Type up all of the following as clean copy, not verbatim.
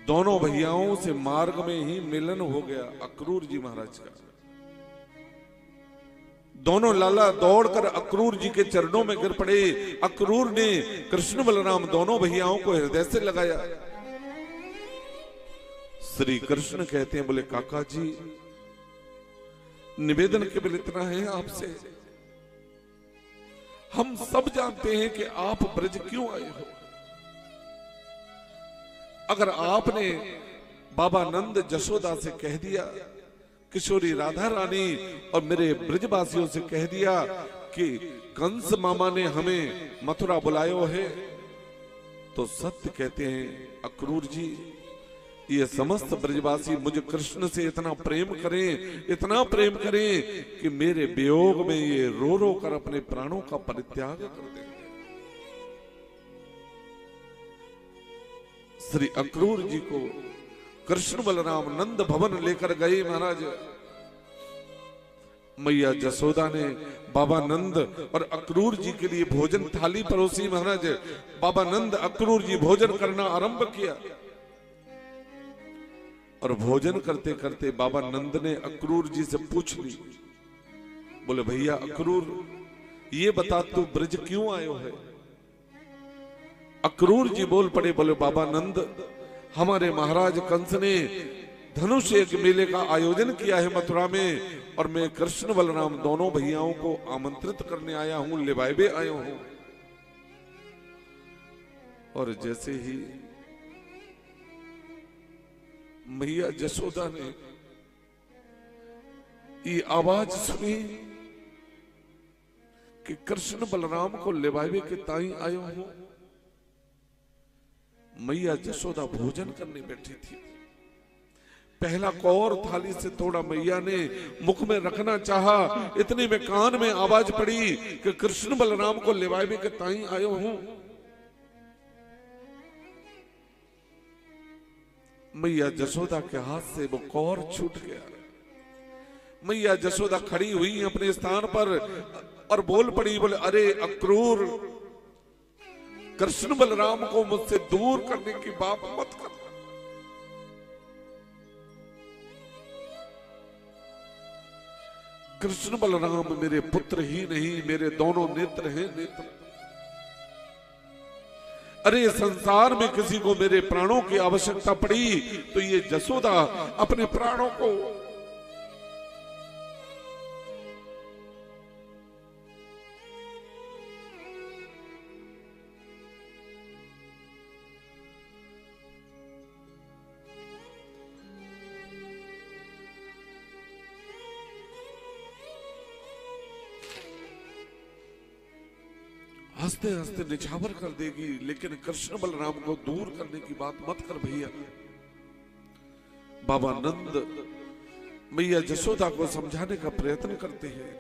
दोनों भैयाओं से मार्ग में ही मिलन हो गया अक्रूर जी महाराज का। दोनों लाला दौड़कर अक्रूर जी के चरणों में गिर पड़े। अक्रूर ने कृष्ण बलराम दोनों भैयाओं को हृदय से लगाया। श्री कृष्ण कहते हैं, बोले काका जी, निवेदन केवल इतना है आपसे, हम सब जानते हैं कि आप ब्रज क्यों आए हो। अगर आपने बाबा नंद जशोदा से कह दिया, किशोरी राधा रानी और मेरे ब्रजवासियों से कह दिया कि कंस मामा ने हमें मथुरा बुलायो है, तो सत्य कहते हैं अक्रूर जी, ये समस्त ब्रजवासी मुझे कृष्ण से इतना प्रेम करें, इतना प्रेम करें कि मेरे वियोग में ये रो रो कर अपने प्राणों का परित्याग कर दें। श्री अक्रूर जी को कृष्ण बलराम नंद भवन लेकर गए महाराज। मैया जसोदा ने बाबा नंद और अक्रूर जी के लिए भोजन थाली परोसी महाराज। बाबा नंद अक्रूर जी भोजन करना आरंभ किया और भोजन करते करते बाबा नंद ने अक्रूर जी से पूछ ली, बोले भैया अक्रूर, ये बता तू ब्रज क्यों आयो है। अक्रूर जी बोल पड़े, बोले बाबा नंद, हमारे महाराज कंस ने धनुष एक मेले का आयोजन किया है मथुरा में, और मैं कृष्ण बलराम दोनों भैयाओं को आमंत्रित करने आया हूं, लिवाइबे आया हूं। और जैसे ही मैया जसोदा ने ये आवाज सुनी कि कृष्ण बलराम को लिवाइबे के ताई आयो हूं, मैया जसोदा भोजन करने बैठी थी। पहला कौर थाली से थोड़ा मैया ने मुख में रखना चाहा, इतने में कान में आवाज पड़ी कि कृष्ण बलराम को लिवाइबे के ताई आयो हूं। मैया जसोदा के हाथ से वो कौर छूट गया। मैया जसोदा खड़ी हुई अपने स्थान पर और बोल पड़ी, बोले अरे अक्रूर, कृष्ण बलराम को मुझसे दूर करने की बात मत कर। कृष्ण बलराम मेरे पुत्र ही नहीं, मेरे दोनों नेत्र हैं नेत्र। अरे संसार में किसी को मेरे प्राणों की आवश्यकता पड़ी तो ये जसोदा अपने प्राणों को हंसते हंसते निछावर कर देगी, लेकिन कृष्ण बलराम को दूर करने की बात मत कर भैया। बाबा नंद मैया जसोदा को समझाने का प्रयत्न करते हैं।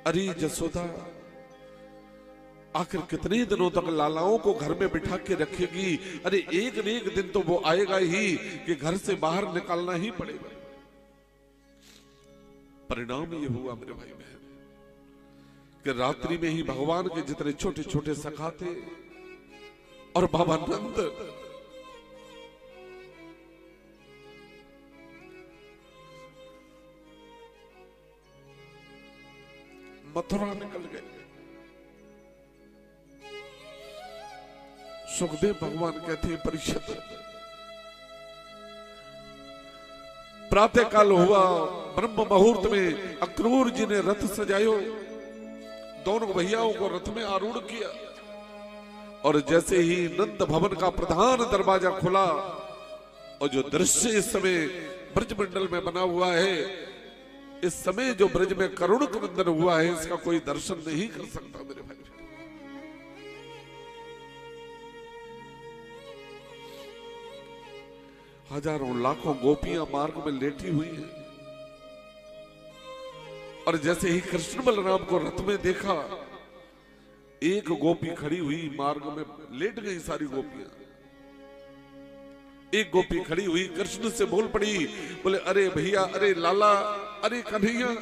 अरे जसोदा, आखिर कितने दिनों तक लालाओं को घर में बिठा के रखेगी। अरे एक न एक दिन तो वो आएगा ही कि घर से बाहर निकालना ही पड़ेगा। परिणाम ये हुआ मेरे भाई बहन कि रात्रि में ही भगवान के जितने छोटे छोटे सखा थे और बाबा नंद मथुरा निकल गए। सुखदेव भगवान कहते हैं, परीक्षित, प्रातः काल हुआ, ब्रह्म मुहूर्त में अक्रूर जी ने रथ सजायो, दोनों भैयाओं को रथ में आरूढ़ किया और जैसे ही नंद भवन का प्रधान दरवाजा खुला और जो दृश्य इस समय ब्रजमंडल में बना हुआ है, इस समय जो ब्रज में करुण क्रंदन हुआ है, इसका कोई दर्शन नहीं कर सकता मेरे भाई। हजारों लाखों गोपियां मार्ग में लेटी हुई हैं और जैसे ही कृष्ण बलराम को रथ में देखा, एक गोपी खड़ी हुई, मार्ग में लेट गई सारी गोपियां। एक गोपी खड़ी हुई कृष्ण से बोल पड़ी, बोले अरे भैया, अरे लाला, अरे कन्हैया,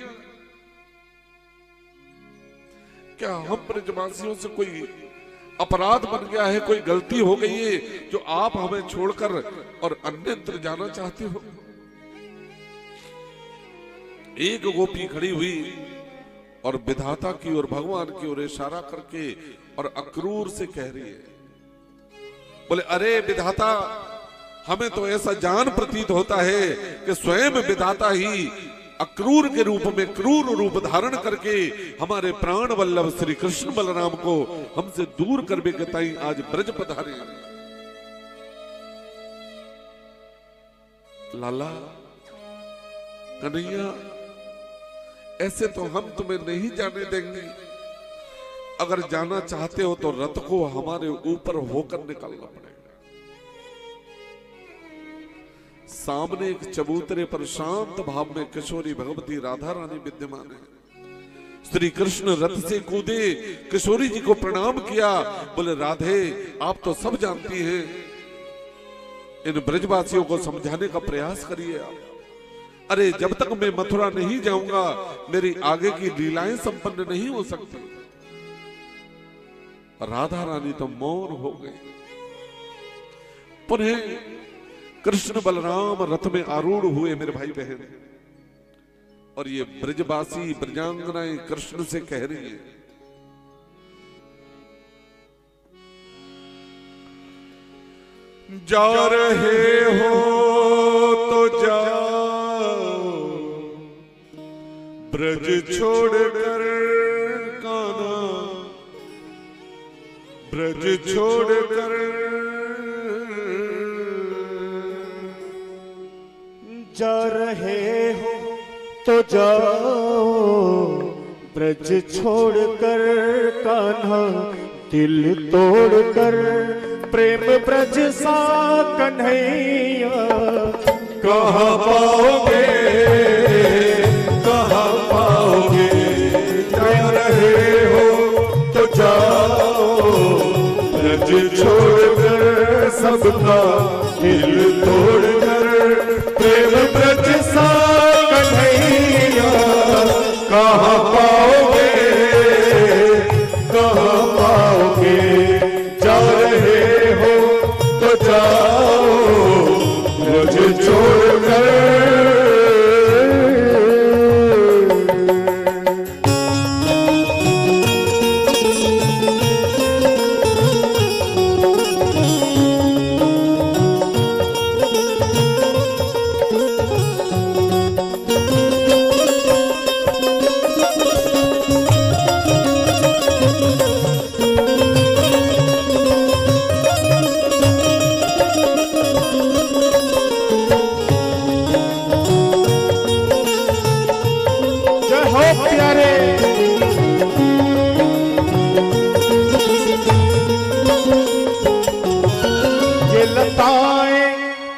क्या हम ब्रजवासियों से कोई अपराध बन गया है, कोई गलती हो गई है जो आप हमें छोड़कर और अन्यत्र जाना चाहते हो। एक गोपी खड़ी हुई और विधाता की ओर, भगवान की ओर इशारा करके और अक्रूर से कह रही है, बोले अरे विधाता, हमें तो ऐसा जान प्रतीत होता है कि स्वयं विधाता ही अक्रूर के रूप में क्रूर रूप धारण करके हमारे प्राण वल्लभ श्री कृष्ण बलराम को हमसे दूर करने के ताई आज ब्रज पधारे। लाला कन्हैया, ऐसे तो हम तुम्हें नहीं जाने देंगे। अगर जाना चाहते हो तो रथ को हमारे ऊपर होकर निकलना पड़ेगा। सामने एक चबूतरे पर शांत भाव में किशोरी भगवती राधा रानी विद्यमान है। श्री कृष्ण रथ से कूदे, किशोरी जी को प्रणाम किया, बोले राधे आप तो सब जानती हैं, इन ब्रजवासियों को समझाने का प्रयास करिए आप। अरे जब तक मैं मथुरा नहीं जाऊंगा मेरी आगे की लीलाएं संपन्न नहीं हो सकती। राधा रानी तो मौन हो गई। पुनः कृष्ण बलराम रथ में आरूढ़ हुए मेरे भाई बहन, और ये ब्रजवासी ब्रजांगनाएं कृष्ण से कह रही है, जा रहे हो तो जाओ ब्रज छोड़कर कान्हा, ब्रज छोड़कर जा रहे हो तो जाओ ब्रज छोड़कर कान्हा, दिल तोड़कर प्रेम ब्रज सा कन्हैया कहाँ पाओगे, कहाँ पाओगे। जा रहे हो तो जाओ ब्रज छोड़कर सबका दिल तोड़कर प्रेम ब्रज सा कन्हैया कहाँ पाओगे, कहाँ पाओगे। जा रहे हो तो जाओ ब्रज छोड़कर।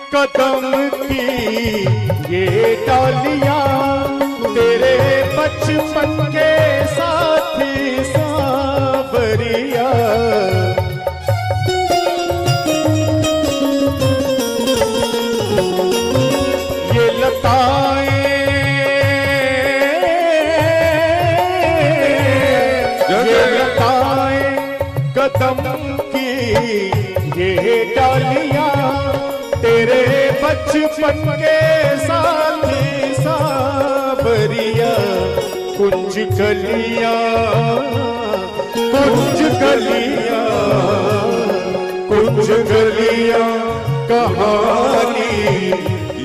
कदम की ये डालियां तेरे बचपन के साथी सांवरिया, ये लताएं कदम की ये डालियां तेरे बचपन के साथी सांवरिया, कुंज गलियां कुंज गलियां कुंज गलियां कहानी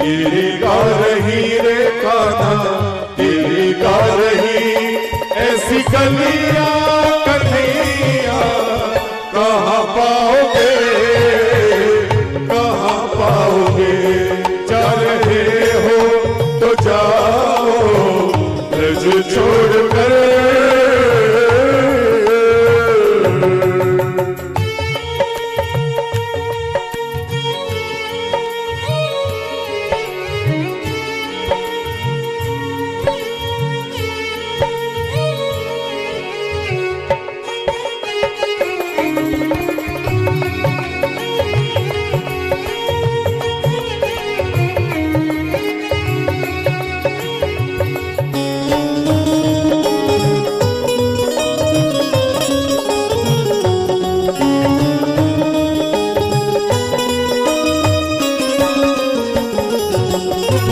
ये गा रही रे कान्हा, तेरी गा रही ऐसी गलियां कन्हैया कहाँ पाओगे, कहाँ पाओगे। जा रहे हो तो जाओ ब्रज छोड़कर।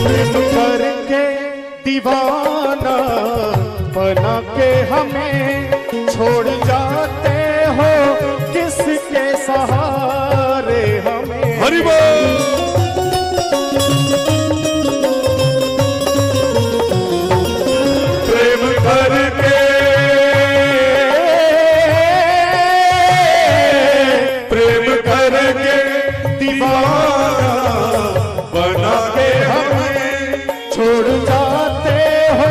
प्रेम करके दीवाना बना के हमें छोड़ जाते हो, किसके सहारे हमें। हरि बोल। प्रेम करके दीवाना बना के हमें छोड़ जाते हो,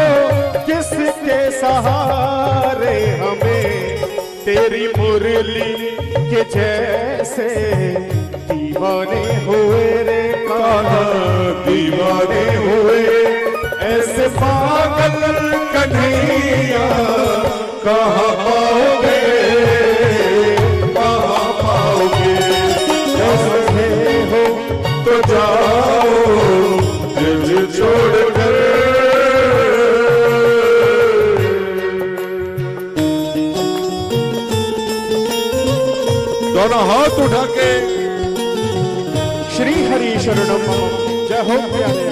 किसके सहारे हमें। तेरी मुरली के जैसे दीवाने हुए रे कान्हा, दीवाने हुए ऐसे पागल कन्हैया कहाँ पाओगे, कहाँ पाओगे। रहे हो तो जाओ ब्रज छोड़कर। दोनों हाथ उठा के श्री हरि शरणम। जय हो प्यारे।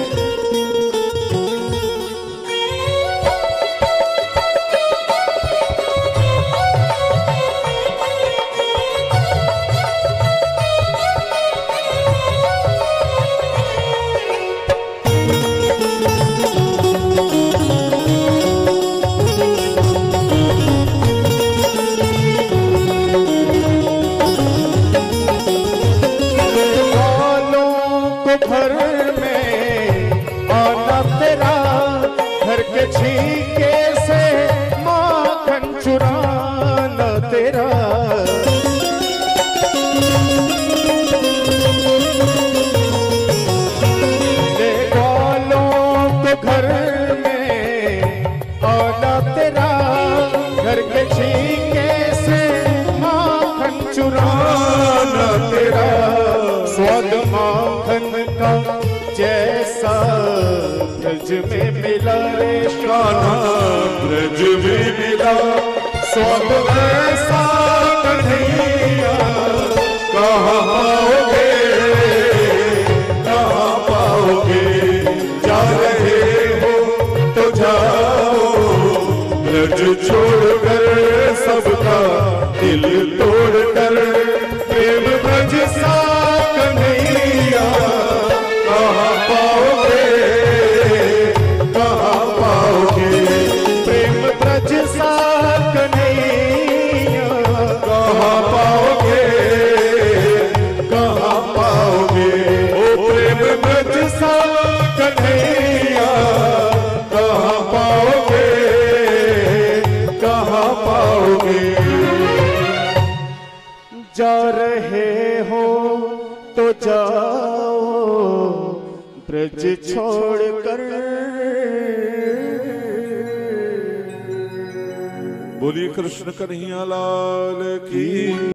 घर में आना तेरा, घर के छीके से माखन चुराना तेरा। वालों को घर में आना तेरा, घर के छीके से माखन चुराना तेरा। स्वाद माखन का जैसा ब्रज में मिला रे कान्हा, ब्रज में मिला स्वाद ऐसा कन्हैया कहाँ पाओगे, कहाँ पाओगे। जा रहे हो तो जाओ ब्रज छोड़कर, सबका दिल तोड़कर। प्रेम ब्रज सा कन्हैया कहाँ पाओगे, कहाँ पाओगे। प्रेम ब्रज सा कन्हैया कहाँ पाओगे, कहाँ पाओगे। ओ प्रेम ब्रज सा कन्हैया कहाँ पाओगे, कहाँ पाओगे। जा रहे हो तो जाओ ब्रज छोड़कर। बोलिए कृष्ण कन्हैया लाल की।